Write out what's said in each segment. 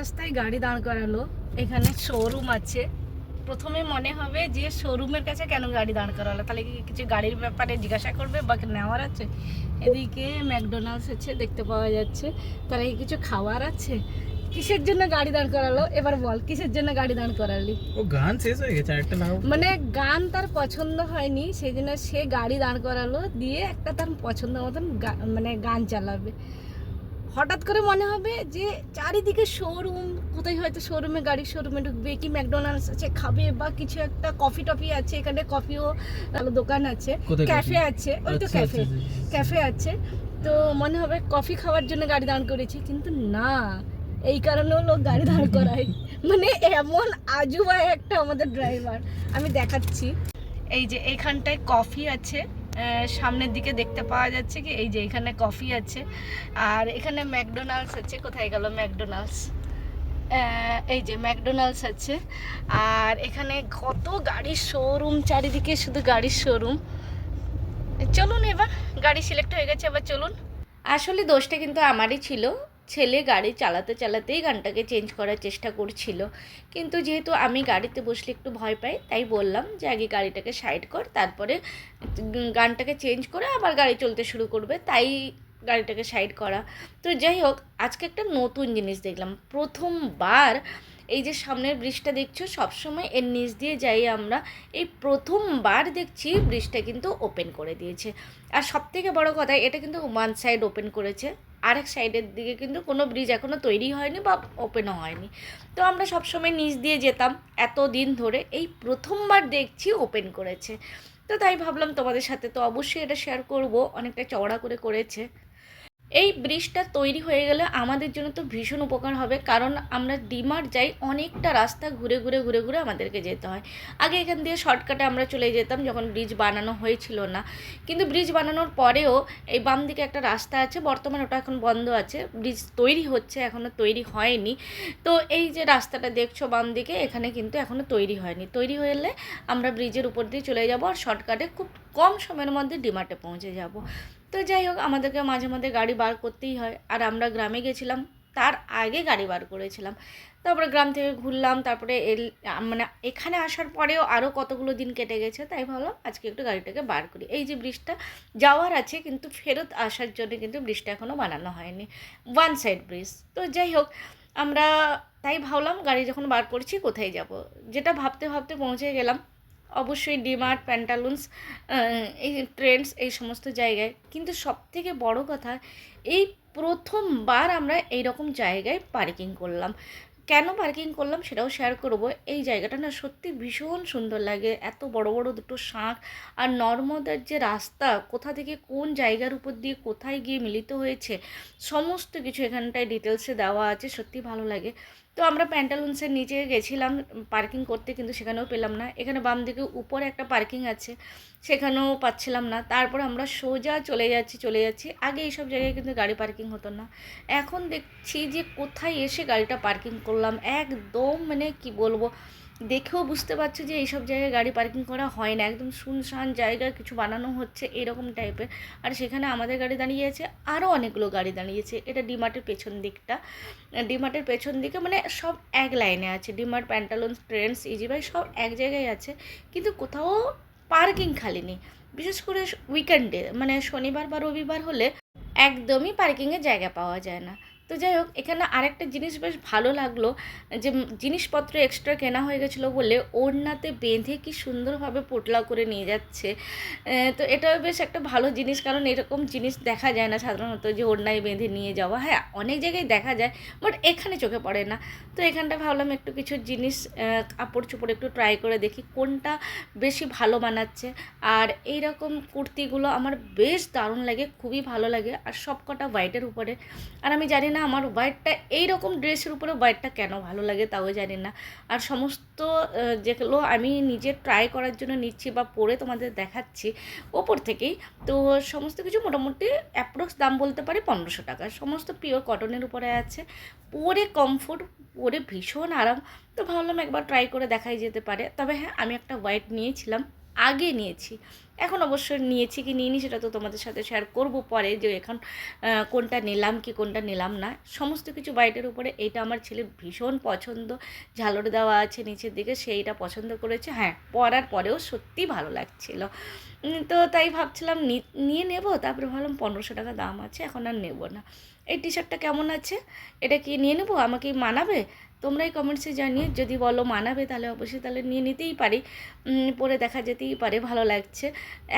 রাস্তায় গাড়ি দাঁড় করালো। এখানে শোরুম আছে। প্রথমে মনে হবে যে শোরুমের কাছে কেন গাড়ি দাঁড় করালো, তাহলে কি কিছু গাড়ির ব্যাপারে জিজ্ঞাসা করবে বা নেওয়ার আছে। এদিকে ম্যাকডোনাল্ডস আছে দেখতে পাওয়া যাচ্ছে, তাহলে কি কিছু খাওয়ার আছে। কিসের জন্য গাড়ি দাঁড় করালো এবার বল, কিসের জন্য গাড়ি দাঁড় করালি? ও গান শেষ হয়ে গেছে, আরেকটা লাগাও। মানে গান তার পছন্দ হয়নি, সেই জন্য সে গাড়ি দাঁড় করালো, দিয়ে একটা তার পছন্দ মতন মানে গান চালাবে। হঠাৎ করে মনে হবে যে চারিদিকে শোরুম, কোথায় হয়তো শোরুমে গাড়ির শোরুমে ঢুকবে, কি ম্যাকডোনাল্ডস আছে খাবে, বা কিছু একটা কফি টফি আছে, এখানে কফিও দোকান আছে, ক্যাফে আছে, ওই তো ক্যাফে ক্যাফে আছে। তো মনে হবে কফি খাওয়ার জন্য গাড়ি দাঁড় করেছি, কিন্তু না, এই কারণেও লোক গাড়ি দাঁড় করায়। মানে এমন আজুবা একটা আমাদের ড্রাইভার। আমি দেখাচ্ছি, এই যে এইখানটায় কফি আছে, সামনের দিকে দেখতে পাওয়া যাচ্ছে কি, এই যে এখানে কফি আছে, আর এখানে ম্যাকডোনাল্ডস আছে। কোথায় গেল ম্যাকডোনাল্ডস? এই যে ম্যাকডোনাল্ডস আছে। আর এখানে কত গাড়ির শোরুম, চারিদিকে শুধু গাড়ির শোরুম। চলুন, এবার গাড়ি সিলেক্ট হয়ে গেছে, এবার চলুন। আসলে দোষটা কিন্তু আমারই ছিল। ছেলে গাড়ি চালাতে চালাতেই গানটাকে চেঞ্জ করার চেষ্টা করছিল, কিন্তু যেহেতু আমি গাড়িতে বসলে একটু ভয় পাই, তাই বললাম যে আগে গাড়িটাকে সাইড কর, তারপরে গানটাকে চেঞ্জ করে আবার গাড়ি চলতে শুরু করবে, তাই গাড়িটাকে সাইড করা। তো যাই হোক, আজকে একটা নতুন জিনিস দেখলাম প্রথমবার। এই যে সামনের ব্রিজটা দেখছো, সবসময় এর নিচ দিয়ে যাই আমরা, এই প্রথমবার দেখছি ব্রিজটা কিন্তু ওপেন করে দিয়েছে। আর সবথেকে বড় কথা, এটা কিন্তু ওয়ান সাইড ওপেন করেছে, আরেক সাইডের দিকে কিন্তু কোনো ব্রিজ এখনও তৈরি হয়নি বা ওপেনও হয়নি। তো আমরা সবসময় নিচ দিয়ে যেতাম এত দিন ধরে, এই প্রথমবার দেখছি ওপেন করেছে। তো তাই ভাবলাম তোমাদের সাথে তো অবশ্যই এটা শেয়ার করব। অনেকটা চওড়া করে করেছে। এই ব্রিজটা তৈরি হয়ে গেলে আমাদের জন্য তো ভীষণ উপকার হবে, কারণ আমরা ডিমার্ট যাই অনেকটা রাস্তা ঘুরে ঘুরে ঘুরে ঘুরে আমাদেরকে যেতে হয়। আগে এখান দিয়ে শর্টকাটে আমরা চলে যেতাম যখন ব্রিজ বানানো হয়েছিল না, কিন্তু ব্রিজ বানানোর পরেও এই বাম দিকে একটা রাস্তা আছে, বর্তমানে ওটা এখন বন্ধ আছে, ব্রিজ তৈরি হচ্ছে, এখনও তৈরি হয়নি। তো এই যে রাস্তাটা দেখছো বাম দিকে, এখানে কিন্তু এখনও তৈরি হয়নি। তৈরি হলে আমরা ব্রিজের উপর দিয়ে চলে যাব, আর শর্টকাটে খুব কম সময়ের মধ্যে ডিমার্টে পৌঁছে যাব। তো যাই হোক, আমাদেরকে মাঝে মাঝে গাড়ি বার করতেই হয়। আর আমরা গ্রামে গেছিলাম, তার আগে গাড়ি বার করেছিলাম, তারপরে গ্রাম থেকে ঘুরলাম, তারপরে মানে এখানে আসার পরেও আরও কতগুলো দিন কেটে গেছে, তাই ভাবলাম আজকে একটু গাড়িটাকে বার করি। এই যে ব্রিজটা যাওয়ার আছে, কিন্তু ফেরত আসার জন্য কিন্তু ব্রিজটা এখনও বানানো হয়নি, ওয়ান সাইড ব্রিজ। তো যাই হোক, আমরা তাই ভাবলাম গাড়ি যখন বার করছি কোথায় যাব, যেটা ভাবতে ভাবতে পৌঁছে গেলাম অবশ্যই ডিমার্ট, প্যান্টালুন্স, এই ট্রেন্ডস, এই সমস্ত জায়গায়। কিন্তু সবথেকে বড় কথা, এই প্রথমবার আমরা এই রকম জায়গায় পার্কিং করলাম। কেন পার্কিং করলাম সেটাও শেয়ার করব। এই জায়গাটা না সত্যি ভীষণ সুন্দর লাগে, এত বড় বড় দুটো শাঁখ, আর নর্মদার যে রাস্তা কোথা থেকে কোন জায়গার উপর দিয়ে কোথায় গিয়ে মিলিত হয়েছে, সমস্ত কিছু এখানটায় ডিটেলসে দেওয়া আছে, সত্যি ভালো লাগে। তো আমরা প্যান্টালুন্সের নিচে গেছিলাম পার্কিং করতে, কিন্তু সেখানেও পেলাম না। এখানে বাম দিকে উপরে একটা পার্কিং আছে, সেখানেও পাচ্ছিলাম না। তারপর আমরা সোজা চলে যাচ্ছি। আগে এইসব জায়গায় কিন্তু গাড়ি পার্কিং হতো না, এখন দেখছি যে কোথায় এসে গাড়িটা পার্কিং করলাম। একদম মানে কি বলবো, দেখেও বুঝতে পারছো যে এইসব জায়গায় গাড়ি পার্কিং করা হয় না, একদম শুনশান জায়গায় কিছু বানানো হচ্ছে এরকম টাইপের। আর সেখানে আমাদের গাড়ি দাঁড়িয়ে আছে, আরও অনেকগুলো গাড়ি দাঁড়িয়েছে। এটা ডিমার্টের পেছন দিকটা, ডিমার্টের পেছন দিকে মানে সব এক লাইনে আছে, ডিমার্ট, প্যান্টালুন্স, ট্রেন্ডস, ইজিবাই সব এক জায়গায় আছে, কিন্তু কোথাও পার্কিং খালি নেই। বিশেষ করে উইকেন্ডে মানে শনিবার বা রবিবার হলে একদমই পার্কিংয়ের জায়গা পাওয়া যায় না। তো যাই হোক, এখানে আরেকটা জিনিস বেশ ভালো লাগলো, যে জিনিসপত্র এক্সট্রা কেনা হয়ে গেছিলো বলে ওড়নাতে বেঁধে কি সুন্দরভাবে পোটলা করে নিয়ে যাচ্ছে। তো এটাও বেশ একটা ভালো জিনিস, কারণ এরকম জিনিস দেখা যায় না সাধারণত, যে ওড়নায় বেঁধে নিয়ে যাওয়া। হ্যাঁ, অনেক জায়গায় দেখা যায়, বাট এখানে চোখে পড়ে না। তো এখানটা ভাবলাম একটু কিছু জিনিস কাপড় চোপড় একটু ট্রাই করে দেখি কোনটা বেশি ভালো মানাচ্ছে। আর এই রকম কুর্তিগুলো আমার বেশ দারুণ লাগে, খুবই ভালো লাগে, আর সব কটা হোয়াইটের উপরে। আর আমি জানি না আমার হোয়াইটটা, এই রকম ড্রেসের উপরে হোয়াইটটা কেন ভালো লাগে, তাও জানি না। আর সমস্ত যেগুলো আমি নিজে ট্রাই করার জন্য নিচ্ছি বা পরে তোমাদের দেখাচ্ছি ওপর থেকেই, তো সমস্ত কিছু মোটামুটি অ্যাপ্রক্স দাম বলতে পারি 1500 টাকা। সমস্ত পিওর কটনের উপরে আছে, পরে কমফোর্ট, পরে ভীষণ আরাম। তো ভাবলাম একবার ট্রাই করে দেখাই যেতে পারে। তবে হ্যাঁ, আমি একটা হোয়াইট নিয়েছিলাম, আগে নিয়েছি। এখন অবশ্য নিয়েছি কি নিইনি সেটা তো তোমাদের সাথে শেয়ার করব পরে, যে এখন কোনটা নিলাম কি কোনটা নিলাম না। সমস্ত কিছু বাইটের উপরে এইটা আমার ছেলের ভীষণ পছন্দ, ঝালর দেওয়া আছে নিচের দিকে, সেইটা পছন্দ করেছে। হ্যাঁ, পরার পরেও সত্যি ভালো লাগছিল। তো তাই ভাবছিলাম নিয়ে নেব, তারপরে ভাবলাম 1500 টাকা দাম আছে, এখন আর নেব না। এই টি শার্টটা কেমন আছে, এটা কি নিয়ে নেবো, আমাকে মানাবে? তোমরাই কমেন্টসে জানিয়ে, যদি বলো মানাবে তাহলে অবশ্যই তাহলে নিয়ে নিতেই পারি, পরে দেখা যেতেই পারে, ভালো লাগছে।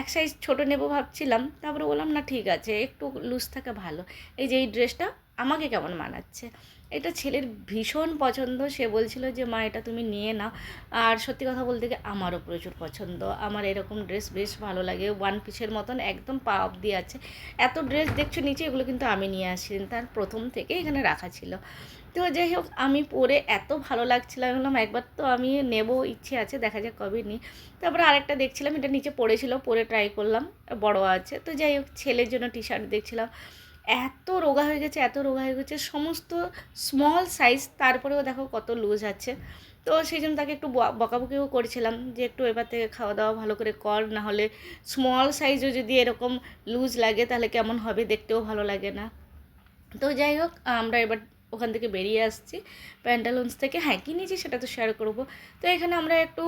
এক সাইজ ছোটো নেব ভাবছিলাম, তারপরে বললাম না ঠিক আছে, একটু লুজ থাকা ভালো। এই যে এই ড্রেসটা আমাকে কেমন মানাচ্ছে, এটা ছেলের ভীষণ পছন্দ। সে বলছিল যে মা এটা তুমি নিয়ে নাও। আর সত্যি কথা বলতে গিয়ে আমারও প্রচুর পছন্দ, আমার এরকম ড্রেস বেশ ভালো লাগে, ওয়ান পিসের মতন একদম পা অবধি আছে। এত ড্রেস দেখছো নিচে, এগুলো কিন্তু আমি নিয়ে আসিনি, তার প্রথম থেকে এখানে রাখা ছিল। তো যাই হোক, আমি পরে এত ভালো লাগছিল, আমি বললাম একবার তো আমি নেব, ইচ্ছে আছে, দেখা যাক কবে নিই। তারপরে আরেকটা দেখছিলাম, এটা নিচে পড়েছিল, পরে ট্রাই করলাম, বড় আছে। তো যাই হোক, ছেলের জন্য টি শার্ট দেখছিলাম, এত রোগা হয়ে গেছে, এত রোগা হয়ে গেছে, সমস্ত স্মল সাইজ, তারপরেও দেখো কত লুজ আছে। তো সেই জন্য তাকে একটু বকাবকিও করেছিলাম যে একটু এবার থেকে খাওয়া দাওয়া ভালো করে কর, না হলে স্মল সাইজও যদি এরকম লুজ লাগে তাহলে কেমন হবে, দেখতেও ভালো লাগে না। তো যাই হোক, আমরা এবার ওখান থেকে বেরিয়ে আসছি প্যান্টালুন্স থেকে। হ্যাঁ, কী নিয়েছি সেটা তো শেয়ার করব। তো এখানে আমরা একটু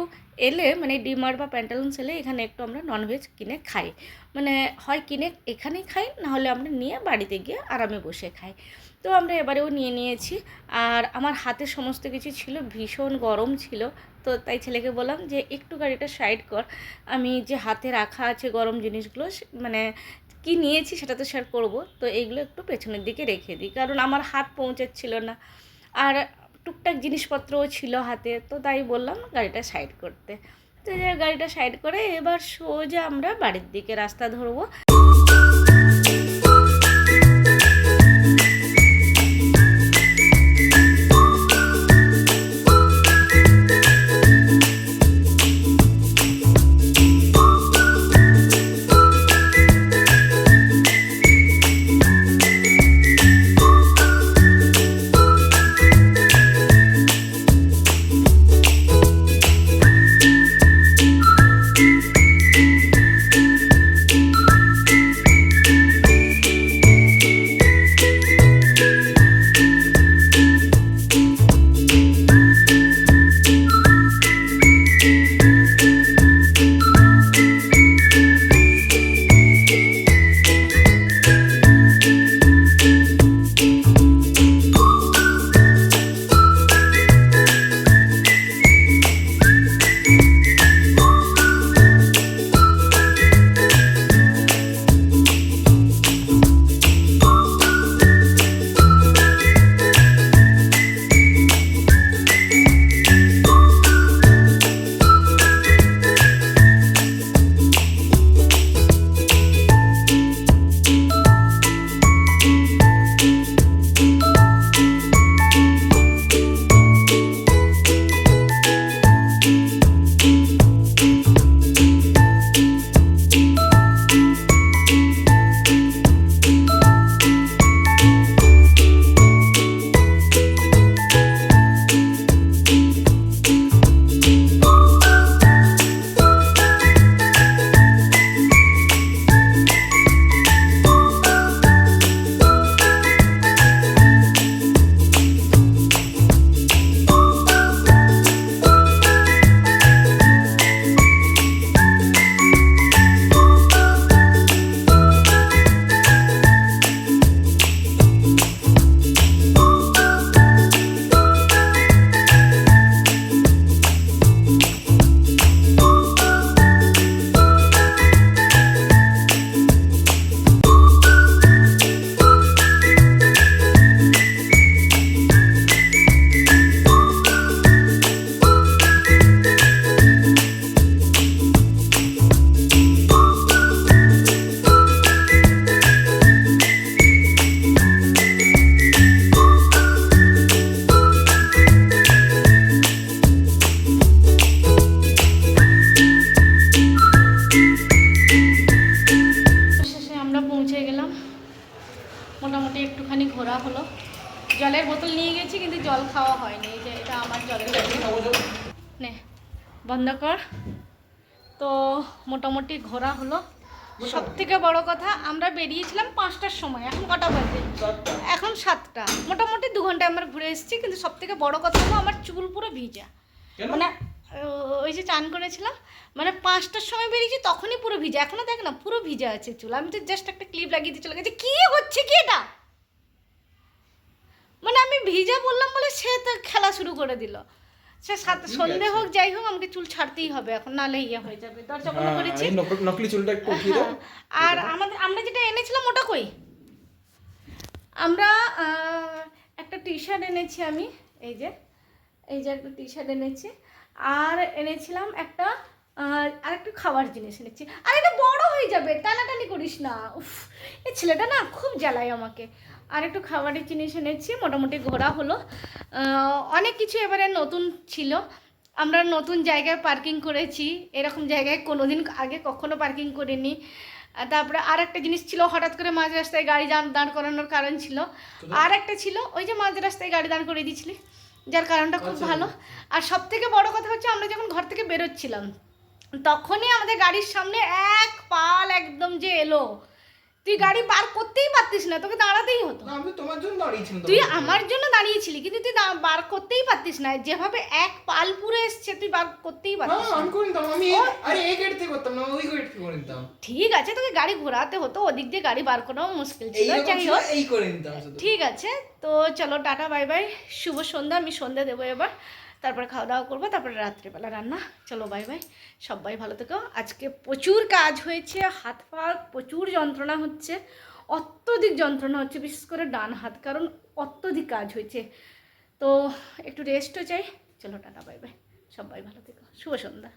এলে, মানে ডিমার্ট বা প্যান্টালুন্স এলে এখানে একটু আমরা ননভেজ কিনে খাই, মানে হয় কিনে এখানেই খাই, নাহলে আমরা নিয়ে বাড়িতে গিয়ে আরামে বসে খাই। তো আমরা এবারেও নিয়ে নিয়েছি, আর আমার হাতে সমস্ত কিছু ছিল, ভীষণ গরম ছিল। তো তাই ছেলেকে বললাম যে একটু গাড়িটা সাইড কর, আমি যে হাতে রাখা আছে গরম জিনিসগুলো, মানে কি নিয়েছি সেটা তো শেয়ার করবো, তো এইগুলো একটু পেছনের দিকে রেখে দিই, কারণ আমার হাত পৌঁছাচ্ছিল না, আর টুকটাক জিনিসপত্রও ছিল হাতে। তো তাই বললাম গাড়িটা সাইড করতে। তো গাড়িটা সাইড করে এবার সোজা আমরা বাড়ির দিকে রাস্তা ধরবো। মোটামুটি একটুখানি ঘোরা হলো। জলের বোতল নিয়ে গেছি, কিন্তু জল খাওয়া হয়নি। এই যে এটা আমার জলের বোতল, নে বন্ধ কর। তো মোটামুটি ঘোরা হলো। সব থেকে বড় কথা, আমরা বেরিয়েছিলাম 5টার সময়, এখন কটা বাজে? এখন 7টা। মোটামুটি 2 ঘন্টায় আমরা ঘুরে এসেছি। কিন্তু সব থেকে বড় কথা হলো আমার চুল পুরো ভিজা, মানে ওই যে চান করেছিলাম, মানে 5টার সময় বেরিয়েছি তখনই পুরো ভিজা। এখনো দেখ না পুরো ভিজা আছে চুল। আমি তো জাস্ট একটা ক্লিপ লাগিয়ে দিয়ে চলে গেছি। কি হচ্ছে কি এটা? মানে আমি ভিজা বললাম বলে সে তো খেলা শুরু করে দিল। সে সন্ধে হোক যাই হোক আমাকে চুল ছাড়তেই হবে এখন, নাহলে ইয়ে হয়ে যাবে। দরজা বন্ধ করেছি। নকলি চুলটা একটু উঠিয়ে দাও। আর আমরা যেটা এনেছিলাম ওটা কই? আমরা একটা টি শার্ট এনেছি আমি, এই যে একটা টি শার্ট এনেছি। আর এনেছিলাম একটা আর একটু খাবার জিনিস এনেছি। আর এটা বড় হয়ে যাবে, টানাটানি করিস না। উফ, এই ছেলেটা না খুব জ্বালায় আমাকে। আর একটু খাবারের জিনিস এনেছি। মোটামুটি ঘোরা হলো। অনেক কিছু এবারে নতুন ছিল। আমরা নতুন জায়গায় পার্কিং করেছি, এরকম জায়গায় কোনোদিন আগে কখনো পার্কিং করিনি। তারপরে আর একটা জিনিস ছিল, হঠাৎ করে মাঝ রাস্তায় গাড়ি দাঁড় করানোর কারণ ছিল। আর একটা ছিল ওই যে মাঝ রাস্তায় গাড়ি দাঁড় করিয়ে দিয়েছিলি, যার কারণটা খুব ভালো। আর সব থেকে বড় কথা হচ্ছে, আমরা যখন ঘর থেকে বেরোচ্ছিলাম তখনই আমাদের গাড়ির সামনে এক পাল একদম যে এলো। তুই গাড়ি বার করতেই পারতিস না, তোকে দাঁড়াতেই হতো। আমি তোমার জন্য দাঁড়িয়েছিলাম। তুই আমার জন্য দাঁড়িয়েছিলি, কিন্তু তুই বার করতেই পারতিস না। যেভাবে এক পাল পুরো এসছে তুই বার করতেই পারতিস না। আমি করে নিতাম। আমি আরে এই গেট থেকে করতাম না, ওই গেট থেকে করে নিতাম। ঠিক আছে, তোকে গাড়ি ঘোরাতে হতো, ওদিক দিয়ে গাড়ি বার করাও মুশকিল ছিল। যাই হোক, এই করে নিতাম শুধু। ঠিক আছে। তো চলো টাটা বাই বাই, শুভ সন্ধ্যা। আমি সন্ধ্যা দেবো এবার, তারপরে খাওয়া দাওয়া করবো, তারপরে রাত্রিবেলা রান্না। চলো বাই বাই, সবাই ভালো থেকো। আজকে প্রচুর কাজ হয়েছে, হাত পা প্রচুর যন্ত্রণা হচ্ছে, অত্যধিক যন্ত্রণা হচ্ছে, বিশেষ করে ডান হাত, কারণ অত্যধিক কাজ হয়েছে। তো একটু রেস্টও চাই। চলো টাটা বাই বাই, সবাই ভালো থেকো, শুভ সন্ধ্যা।